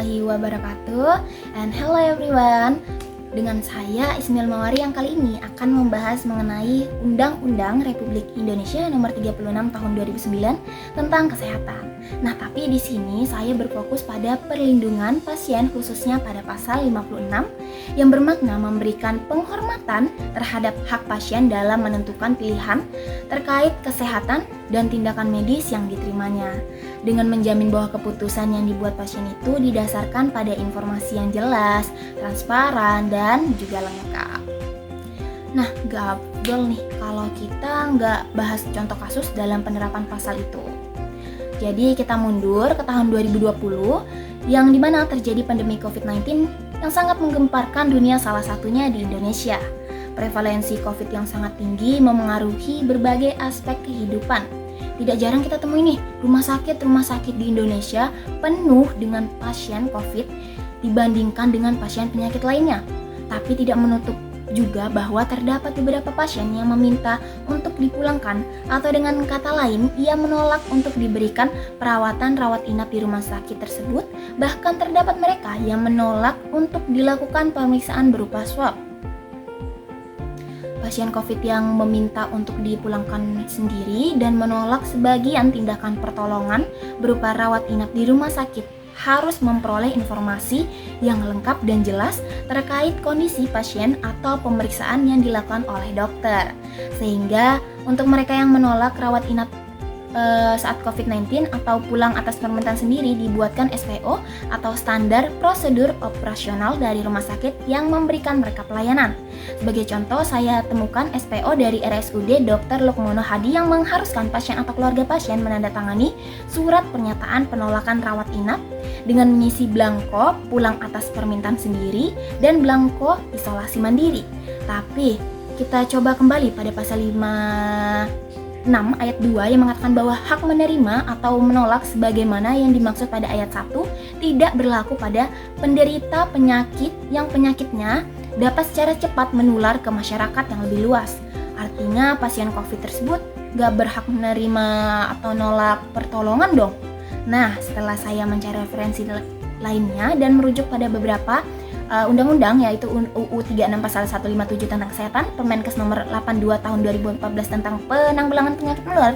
warahmatullahi wabarakatuh. And hello everyone. Dengan saya Ismail Mawari yang kali ini akan membahas mengenai Undang-Undang Republik Indonesia Nomor 36 Tahun 2009 tentang kesehatan. Nah, tapi di sini saya berfokus pada perlindungan pasien khususnya pada pasal 56 yang bermakna memberikan penghormatan terhadap hak pasien dalam menentukan pilihan terkait kesehatan dan tindakan medis yang diterimanya, dengan menjamin bahwa keputusan yang dibuat pasien itu didasarkan pada informasi yang jelas, transparan, dan juga lengkap. Nah, gak afdol nih kalau kita nggak bahas contoh kasus dalam penerapan pasal itu. Jadi kita mundur ke tahun 2020 yang dimana terjadi pandemi COVID-19 yang sangat menggemparkan dunia, salah satunya di Indonesia. Prevalensi COVID yang sangat tinggi memengaruhi berbagai aspek kehidupan. Tidak jarang kita temui nih, rumah sakit di Indonesia penuh dengan pasien COVID dibandingkan dengan pasien penyakit lainnya. Tapi tidak menutup juga bahwa terdapat beberapa pasien yang meminta untuk dipulangkan, atau dengan kata lain, ia menolak untuk diberikan perawatan rawat inap di rumah sakit tersebut. Bahkan terdapat mereka yang menolak untuk dilakukan pemeriksaan berupa swab. Pasien COVID yang meminta untuk dipulangkan sendiri dan menolak sebagian tindakan pertolongan berupa rawat inap di rumah sakit harus memperoleh informasi yang lengkap dan jelas terkait kondisi pasien atau pemeriksaan yang dilakukan oleh dokter. Sehingga untuk mereka yang menolak rawat inap saat COVID-19 atau pulang atas permintaan sendiri, dibuatkan SPO atau standar prosedur operasional dari rumah sakit yang memberikan mereka pelayanan. Sebagai contoh, saya temukan SPO dari RSUD Dr. Lukmono Hadi yang mengharuskan pasien atau keluarga pasien menandatangani surat pernyataan penolakan rawat inap dengan mengisi belangko pulang atas permintaan sendiri dan belangko isolasi mandiri. Tapi kita coba kembali pada pasal 6 ayat 2 yang mengatakan bahwa hak menerima atau menolak sebagaimana yang dimaksud pada ayat 1 tidak berlaku pada penderita penyakit yang penyakitnya dapat secara cepat menular ke masyarakat yang lebih luas. Artinya pasien COVID tersebut gak berhak menerima atau nolak pertolongan dong. Nah, setelah saya mencari referensi lainnya dan merujuk pada beberapa undang-undang, yaitu UU 36 pasal 157 tentang kesehatan, Permenkes nomor 82 tahun 2014 tentang penanggulangan penyakit menular,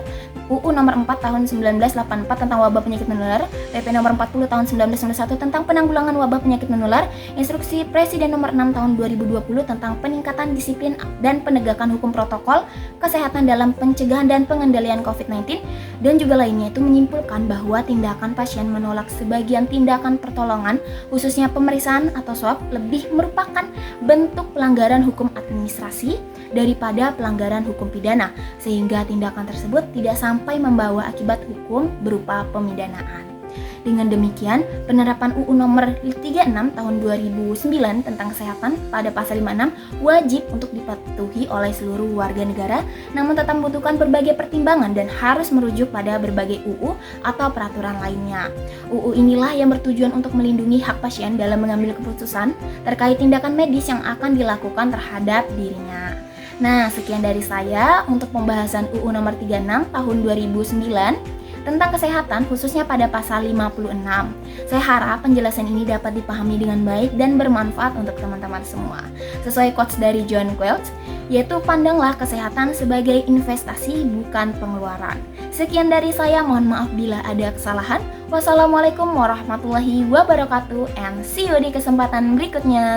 UU nomor 4 tahun 1984 tentang wabah penyakit menular, PP nomor 40 tahun 1991 tentang penanggulangan wabah penyakit menular, Instruksi Presiden nomor 6 tahun 2020 tentang peningkatan disiplin dan penegakan hukum protokol kesehatan dalam pencegahan dan pengendalian COVID-19, dan juga lainnya, itu menyimpulkan bahwa tindakan pasien menolak sebagian tindakan pertolongan, khususnya pemeriksaan atau swab, lebih merupakan bentuk pelanggaran hukum administrasi daripada pelanggaran hukum pidana, sehingga tindakan tersebut tidak sampai membawa akibat hukum berupa pemidanaan. Dengan demikian, penerapan UU nomor 36 tahun 2009 tentang kesehatan pada pasal 56 wajib untuk dipatuhi oleh seluruh warga negara, namun tetap membutuhkan berbagai pertimbangan dan harus merujuk pada berbagai UU atau peraturan lainnya. UU inilah yang bertujuan untuk melindungi hak pasien dalam mengambil keputusan terkait tindakan medis yang akan dilakukan terhadap dirinya. Nah, sekian dari saya untuk pembahasan UU nomor 36 tahun 2009 tentang kesehatan, khususnya pada pasal 56. Saya harap penjelasan ini dapat dipahami dengan baik dan bermanfaat untuk teman-teman semua. Sesuai quotes dari John Quelch, yaitu pandanglah kesehatan sebagai investasi bukan pengeluaran. Sekian dari saya, mohon maaf bila ada kesalahan. Wassalamualaikum warahmatullahi wabarakatuh, and see you di kesempatan berikutnya.